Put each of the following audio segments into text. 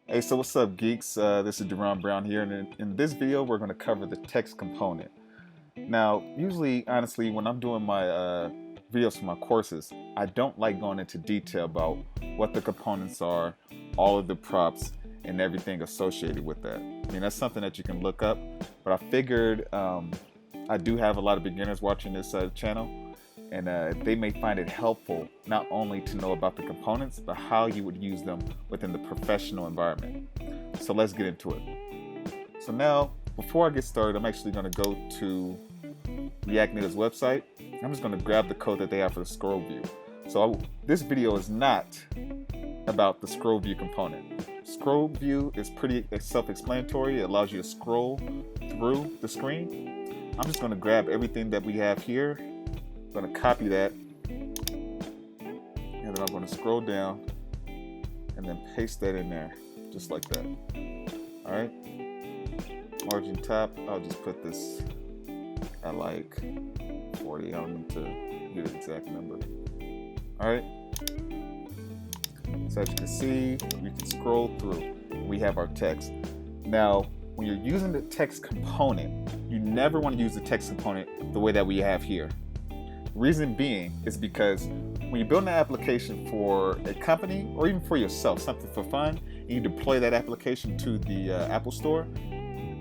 Hey, so what's up, geeks? This is Darron Brown here, and in this video, we're going to cover the text component. Now, usually, honestly, when I'm doing my videos for my courses, I don't like going into detail about what the components are, all of the props, and everything associated with that. I mean, that's something that you can look up, but I figured I do have a lot of beginners watching this channel, and they may find it helpful not only to know about the components, but how you would use them within the professional environment. So let's get into it. So now, before I get started, I'm actually going to go to React Native's website. I'm just going to grab the code that they have for the scroll view. So this video is not about the scroll view component. Scroll view is pretty self-explanatory. It allows you to scroll through the screen. I'm just going to grab everything that we have here. I'm going to copy that, and then I'm going to scroll down and then paste that in there just like that. All right, margin top, I'll just put this at like 40. I don't need to get an exact number. All right, so as you can see, we can scroll through. We have our text. Now when you're using the text component, you never want to use the text component the way that we have here. Reason being is because when you build an application for a company or even for yourself, something for fun, and you deploy that application to the Apple Store,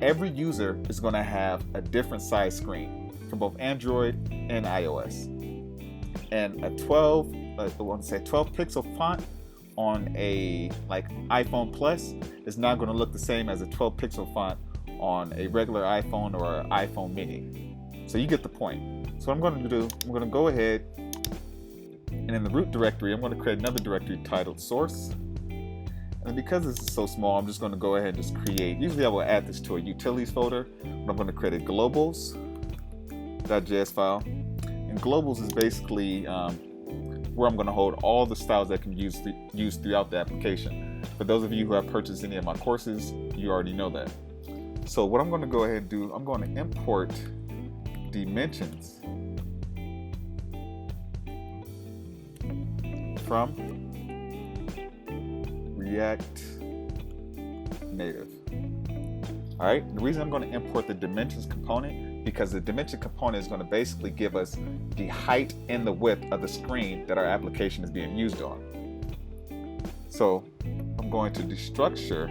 every user is going to have a different size screen for both Android and iOS. And a 12 pixel font on a iPhone Plus is not going to look the same as a 12 pixel font on a regular iPhone or an iPhone Mini. So you get the point. So what I'm going to do, I'm going to go ahead and in the root directory, I'm going to create another directory titled source. And because this is so small, I'm just going to go ahead and just create, usually I will add this to a utilities folder, but I'm going to create a globals.js file. And globals is basically where I'm going to hold all the styles that can be used throughout the application. For those of you who have purchased any of my courses, you already know that. So what I'm going to go ahead and do, I'm going to import dimensions from React Native. All right, the reason I'm going to import the dimensions component because the dimension component is going to basically give us the height and the width of the screen that our application is being used on. So I'm going to destructure.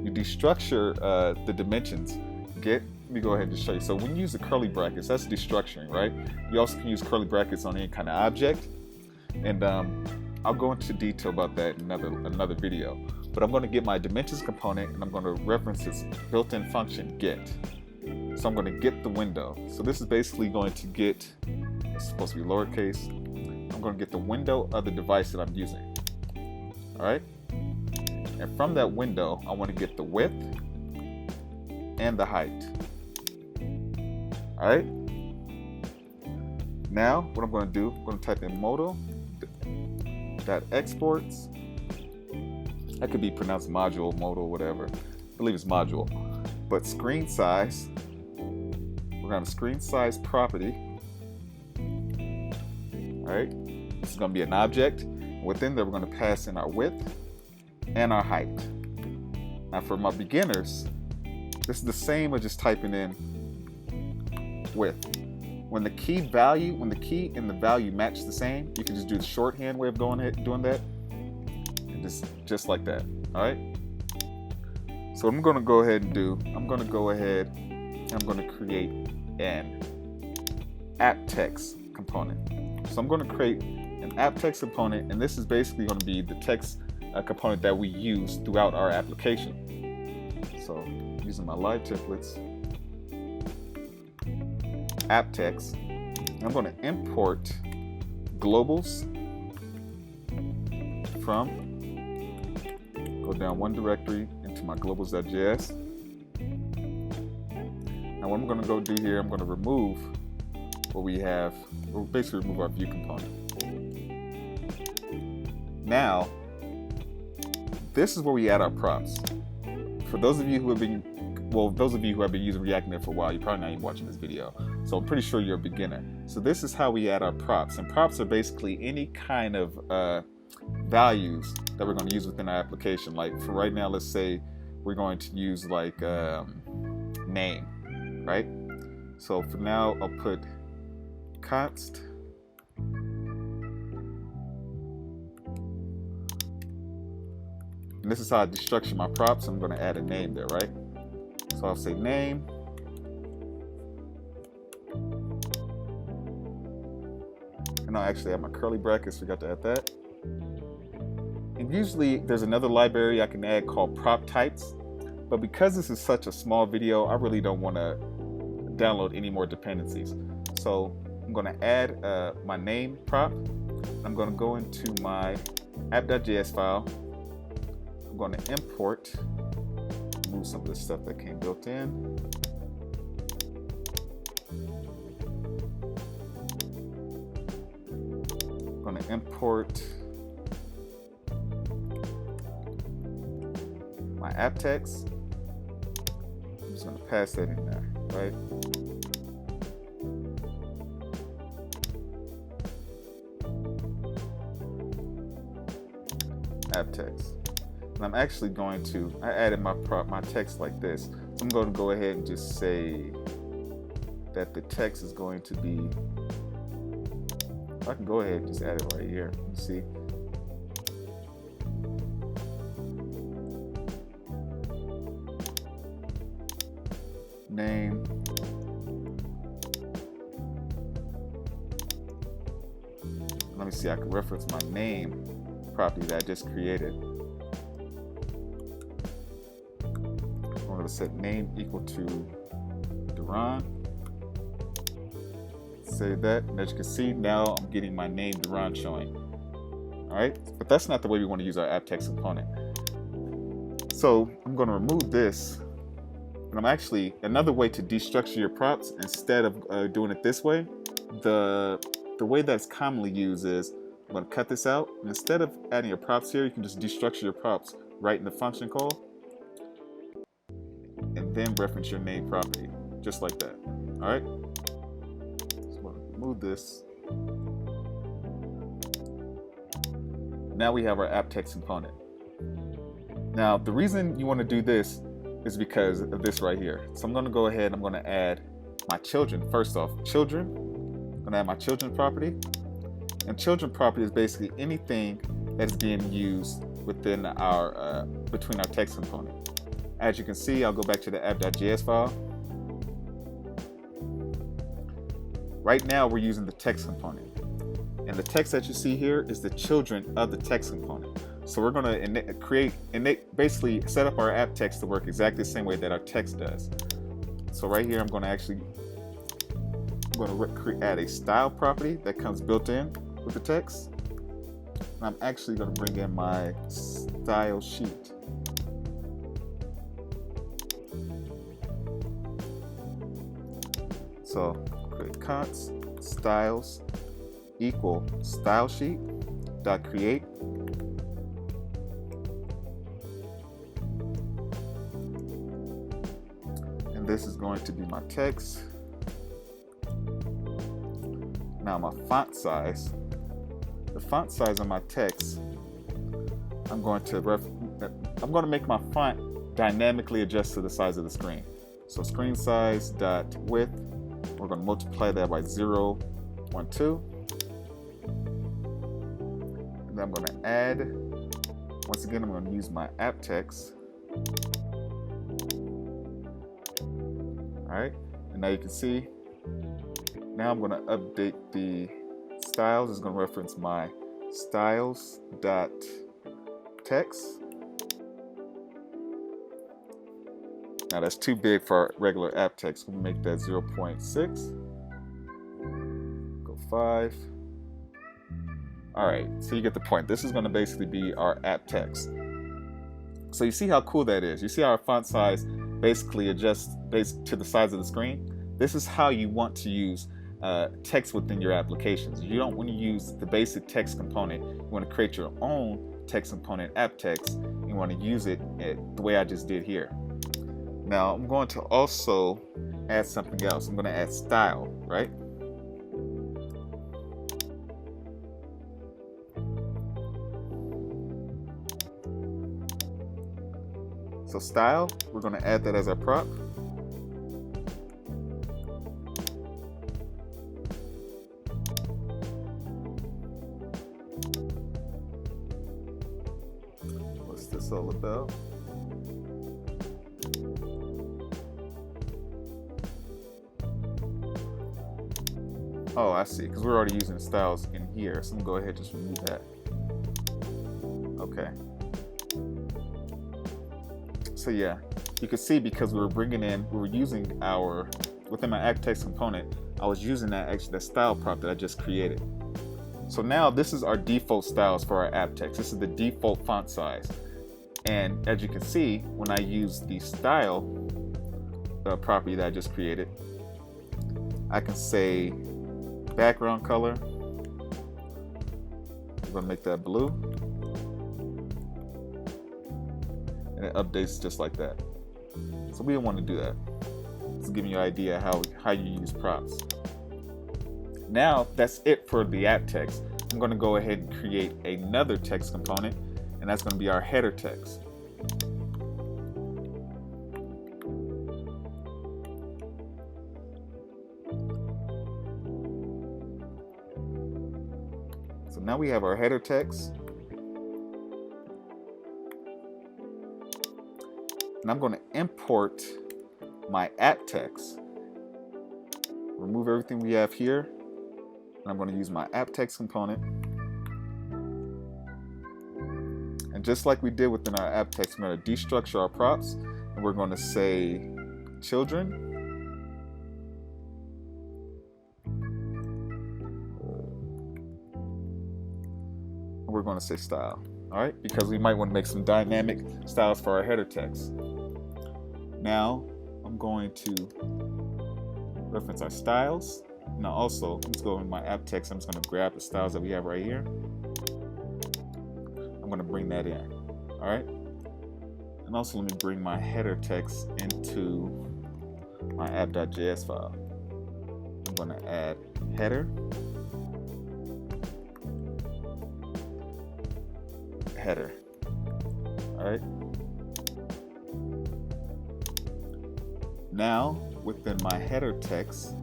You destructure the dimensions. Let me go ahead and just show you. So when you use the curly brackets, that's destructuring, right? You also can use curly brackets on any kind of object. And I'll go into detail about that in another video. But I'm going to get my dimensions component and I'm going to reference this built-in function get. So I'm going to get the window. So this is basically going to get, it's supposed to be lowercase. I'm going to get the window of the device that I'm using. All right. And from that window, I want to get the width and the height. All right. Now, what I'm going to do, I'm going to type in modal.exports. That could be pronounced module, whatever. I believe it's module. But screen size, we're going to screen size property. All right. This is going to be an object. Within there, we're going to pass in our width and our height. Now, for my beginners, this is the same as just typing in width. When the key and the value match the same, you can just do the shorthand way of doing that, and just like that. All right. So what I'm going to go ahead and do, I'm going to create an app text component. So I'm going to create an app text component, and this is basically going to be the text component that we use throughout our application. So using my live templates, app text, I'm going to import globals from, go down one directory into my globals.js. Now what I'm going to go do here, I'm going to remove what we have, we'll basically remove our view component. Now, this is where we add our props. For those of you who have been using React Native for a while, you're probably not even watching this video. So I'm pretty sure you're a beginner. So this is how we add our props. And props are basically any kind of values that we're going to use within our application. Like for right now, let's say we're going to use like name, right? So for now, I'll put const and this is how I destructure my props. I'm going to add a name there, right? So I'll say name. And I'll actually add my curly brackets, forgot to add that. And usually there's another library I can add called prop types. But because this is such a small video, I really don't want to download any more dependencies. So I'm going to add my name prop. I'm going to go into my app.js file. I'm going to import, remove some of the stuff that came built in. I'm going to import my app text. I'm just going to pass that in there, right? App text. And I'm actually going to, I added my text like this. So I'm going to go ahead and just say that the text is going to be, I can go ahead and just add it right here. You see? Name. Let me see, I can reference my name property that I just created. I'm going to set name equal to Darron. Save that, and as you can see, now I'm getting my name Darron showing. All right, but that's not the way we want to use our app text component. So I'm going to remove this, and I'm actually, another way to destructure your props instead of doing it this way, the way that's commonly used is, I'm going to cut this out, and instead of adding your props here, you can just destructure your props right in the function call, and then reference your name property, just like that. All right. Remove this. Now we have our app text component. Now the reason you want to do this is because of this right here. So I'm going to go ahead, I'm going to add my children. First off, children. I'm going to add my children property. And children property is basically anything that is being used within our between our text component. As you can see, I'll go back to the app.js file. Right now we're using the text component, and the text that you see here is the children of the text component. So we're going to basically set up our app text to work exactly the same way that our text does. So right here I'm going to add a style property that comes built in with the text, and I'm actually going to bring in my style sheet. So create const styles equal style sheet dot create, and this is going to be my text. Now my font size, the font size of my text, I'm going to make my font dynamically adjust to the size of the screen. So screen size dot width, we're going to multiply that by 0.12, and then I'm going to add, once again I'm going to use my app text. Alright, and now you can see, now I'm going to update the styles. It's going to reference my styles dot text. Now that's too big for our regular app text. We'll make that 0.6. Go 5. All right, so you get the point. This is going to basically be our app text. So you see how cool that is. You see how our font size basically adjusts based to the size of the screen. This is how you want to use text within your applications. You don't want to use the basic text component. You want to create your own text component, app text. You want to use it the way I just did here. Now I'm going to also add something else. I'm going to add style, right? So style, we're going to add that as our prop. What's this all about? Oh, I see, because we're already using the styles in here. So I'm going to go ahead and just remove that. Okay. So yeah, you can see because we were using our, within my app text component, I was using that style prop that I just created. So now this is our default styles for our app text. This is the default font size. And as you can see, when I use the style property that I just created, I can say background color. I'm gonna make that blue. And it updates just like that. So we don't want to do that. Just giving you an idea how you use props. Now that's it for the app text. I'm going to go ahead and create another text component, and that's going to be our header text. So now we have our header text. And I'm going to import my app text. Remove everything we have here. And I'm going to use my app text component. And just like we did within our app text, we're going to destructure our props. And we're going to say children. And we're going to say style. All right, because we might want to make some dynamic styles for our header text. Now I'm going to reference our styles. Now also, let's go in my app text. I'm just going to grab the styles that we have right here. I'm going to bring that in. All right. And also let me bring my header text into my app.js file. I'm going to add header. Header. All right. Now within my header text,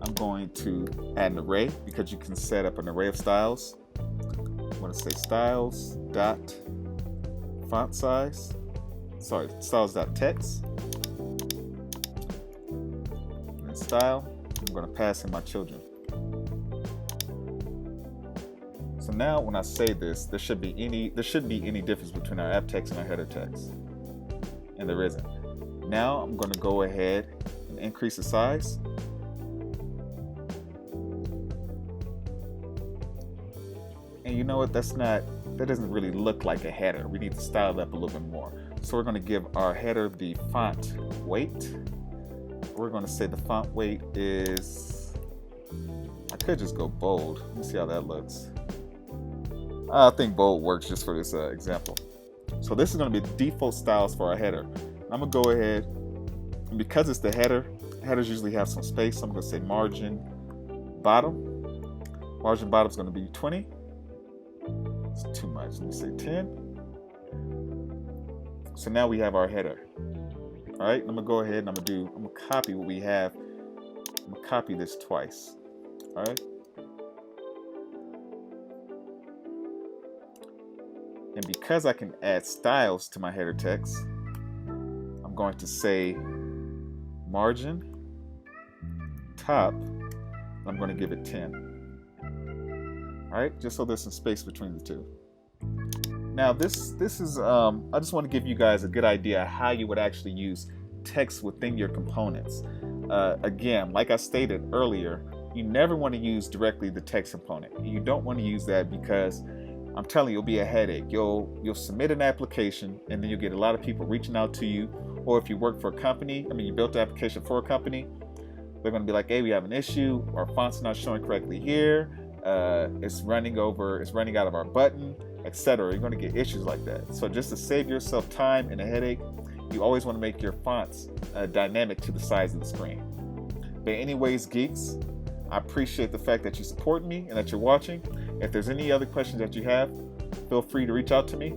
I'm going to add an array because you can set up an array of styles. I'm going to say styles dot font size. Sorry, styles dot text. And style. I'm going to pass in my children. So now when I say this, there shouldn't be any difference between our app text and our header text. And there isn't. Now I'm going to go ahead and increase the size. And you know what, that doesn't really look like a header. We need to style it up a little bit more. So we're going to give our header the font weight. We're going to say the font weight is, I could just go bold. Let me see how that looks. I think bold works just for this example. So this is going to be the default styles for our header. I'm going to go ahead, and because it's the header, headers usually have some space. So I'm going to say margin bottom. Margin bottom is going to be 20. It's too much. Let me say 10. So now we have our header. All right, I'm going to go ahead and I'm going to copy what we have. I'm going to copy this twice. All right. And because I can add styles to my header text, I'm going to say margin top, and I'm going to give it 10. All right, just so there's some space between the two. Now this is, I just want to give you guys a good idea how you would actually use text within your components. Again, like I stated earlier, you never want to use directly the text component. You don't want to use that because I'm telling you, it'll be a headache. You'll submit an application and then you'll get a lot of people reaching out to you. Or if you work for a company, you built the application for a company, they're going to be like, hey, we have an issue. Our font's not showing correctly here. It's running out of our button, etc. You're going to get issues like that. So just to save yourself time and a headache, you always want to make your fonts dynamic to the size of the screen. But anyways, geeks, I appreciate the fact that you support me and that you're watching. If there's any other questions that you have, feel free to reach out to me.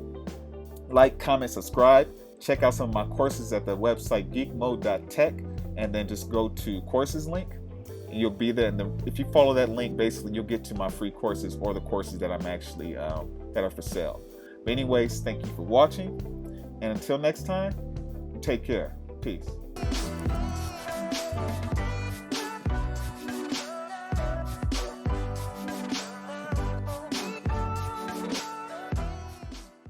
Like, comment, subscribe. check out some of my courses at the website geekmode.tech, and then just go to courses link, and you'll be there. And if you follow that link, basically you'll get to my free courses, or the courses that I'm actually that are for sale. But anyways, thank you for watching, and until next time, take care. Peace.